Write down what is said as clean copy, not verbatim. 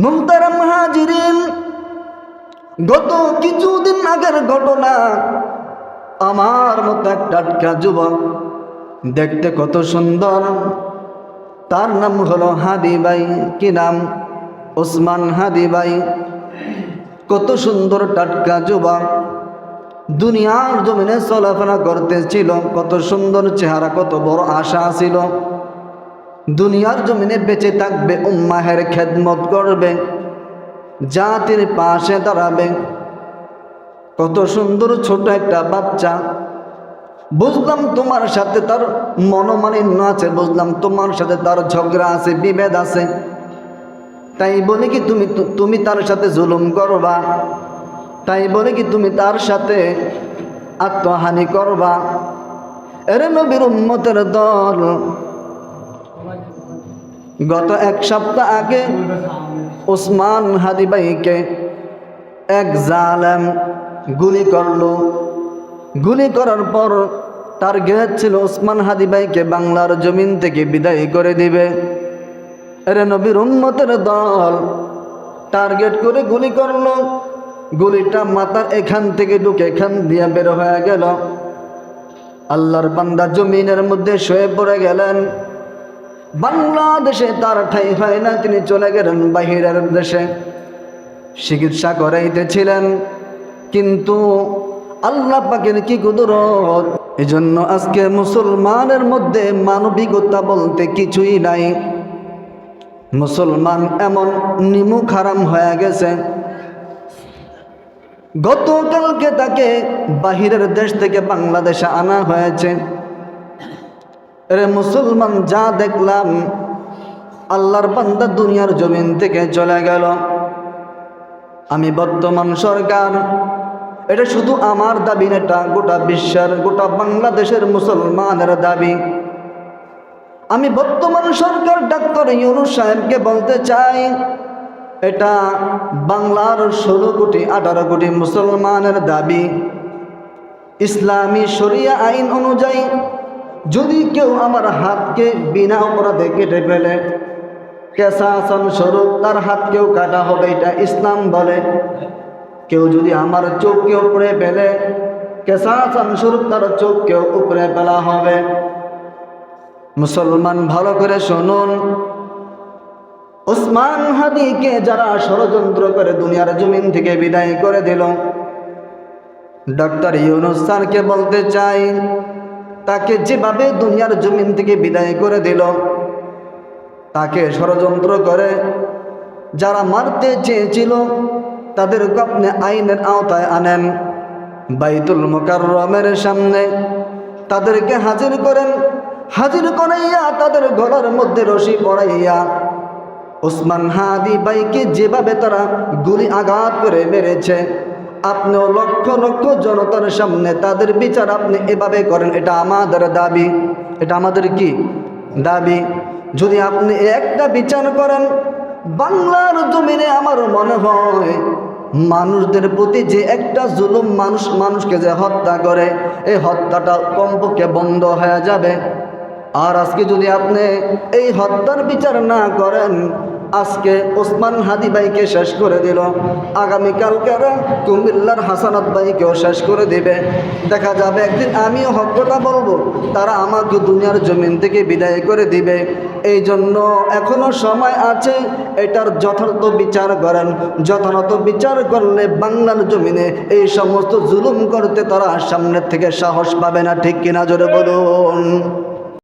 মুহতারাম হাজিরিন, গত কিছুদিন আগের ঘটনা। আমার মতো এক টাটকা যুবক, দেখতে কত সুন্দর, তার নাম হলো হাদি ভাই। কি নাম? ওসমান হাদি ভাই। কত সুন্দর টাটকা যুবক, দুনিয়ার জমিনে চলাফেরা করতেছিল। কত সুন্দর চেহারা, কত বড় আশা ছিল। দুনিয়ার জমিনে বেঁচে থাকবে, উম্মাহের খেদমত করবে, জাতির পাশে দাঁড়াবে। কত সুন্দর ছোট একটা বাচ্চা। বুঝলাম তোমার সাথে তার মনোমালিন্য আছে, বুঝলাম তোমার সাথে তার ঝগড়া আছে, বিভেদ আছে। তাই বলে কি তুমি তার সাথে জুলুম করবা? তাই বলে কি তুমি তার সাথে আত্মহানি করবা? এরে নবীর উম্মতের দল, গত এক সপ্তাহ আগে ওসমান হাদি ভাইকে এক জালেম গুলি করলো। গুলি করার পর টার্গেট ছিল ওসমান হাদি ভাইকে বাংলার জমিন থেকে বিদায় করে দিবে। এরে নবীর উম্মতের দল, টার্গেট করে গুলি করলো। গুলিটা মাথার এখান থেকে ঢুকে এখান দিয়ে বের হয়ে গেল। আল্লাহর বান্দা জমিনের মধ্যে শুয়ে পড়ে গেলেন। বাংলাদেশে তার ঠাঁই হয় না, তিনি চলে গেলেন বাহিরের দেশে, চিকিৎসা করাইতেছিলেন। কিন্তু আল্লাহ পাকের কি কুদরত! এজন্য আজকে মুসলমানের মধ্যে মানবিকতা বলতে কিছুই নাই। মুসলমান এমন নিমুখ হারাম হয়ে গেছে। গতকালকে তাকে বাহিরের দেশ থেকে বাংলাদেশে আনা হয়েছে। রে মুসলমান, যা দেখলাম, আল্লাহর বান্দা দুনিয়ার জমিন থেকে চলে গেল। আমি বর্তমান সরকার, এটা শুধু আমার দাবি না, এটা গোটা বিশ্বের, গোটা বাংলাদেশের মুসলমানের দাবি। আমি বর্তমান সরকার ডাক্তার ইউনূস সাহেবকে বলতে চাই, এটা বাংলার 16 কোটি 18 কোটি মুসলমানের দাবি। ইসলামী শরিয়া আইন অনুযায়ী যদি কেউ আমার হাতকে বিনা অপরাধে কেটে ফেলে, কেসাসন স্বরূপ তার হাতকেও কাটা হবে, এটা ইসলাম বলে। কেউ যদি আমার চোখকে উপরে ফেলে, কেসাসন স্বরূপ তার চোখকেও উপরে ফেলা হবে। মুসলমান, ভালো করে শুনুন, ওসমান হাদিকে যারা ষড়যন্ত্র করে দুনিয়ার জমিন থেকে বিদায় করে দিল, ডক্টর ইউনূস স্যারকে বলতে চাই, তাকে যেভাবে দুনিয়ার জমিন থেকে বিদায় করে দিল, তাকে ষড়যন্ত্র করে যারা মারতে চেয়েছিল তাদেরকে আপনি আইনের আওতায় আনেন। বাইতুল মুকাররমের সামনে তাদেরকে হাজির করেন। হাজির করাইয়া তাদের গলার মধ্যে রশি পড়াইয়া ওসমান হাদি ভাইকে যেভাবে তারা গুলি আঘাত করে মেরেছে, আপনিও লক্ষ লক্ষ জনতার সামনে তাদের বিচার আপনি এভাবে করেন। এটা আমাদের দাবি, এটা আমাদের কি দাবি। যদি আপনি একটা বিচার করেন বাংলার জমিনে, আমার মনে হয় মানুষদের প্রতি যে একটা জুলুম, মানুষকে যে হত্যা করে, এই হত্যাটা কমপক্ষে বন্ধ হয়ে যাবে। আর আজকে যদি আপনি এই হত্যার বিচার না করেন, আজকে ওসমান হাদি ভাইকে শেষ করে দিল, আগামীকালকে কুমিল্লার হাসানাত ভাইকেও শেষ করে দিবে। দেখা যাবে একদিন আমিও হক কথা বলবো, তারা আমাকে দুনিয়ার জমিন থেকে বিদায় করে দিবে। এই জন্য এখনো সময় আছে, এটার যথার্থ বিচার করেন। যথার্থ বিচার করলে বাংলার জমিনে এই সমস্ত জুলুম করতে তারা সামনের থেকে সাহস পাবে না। ঠিক কিনা জোরে বলুন।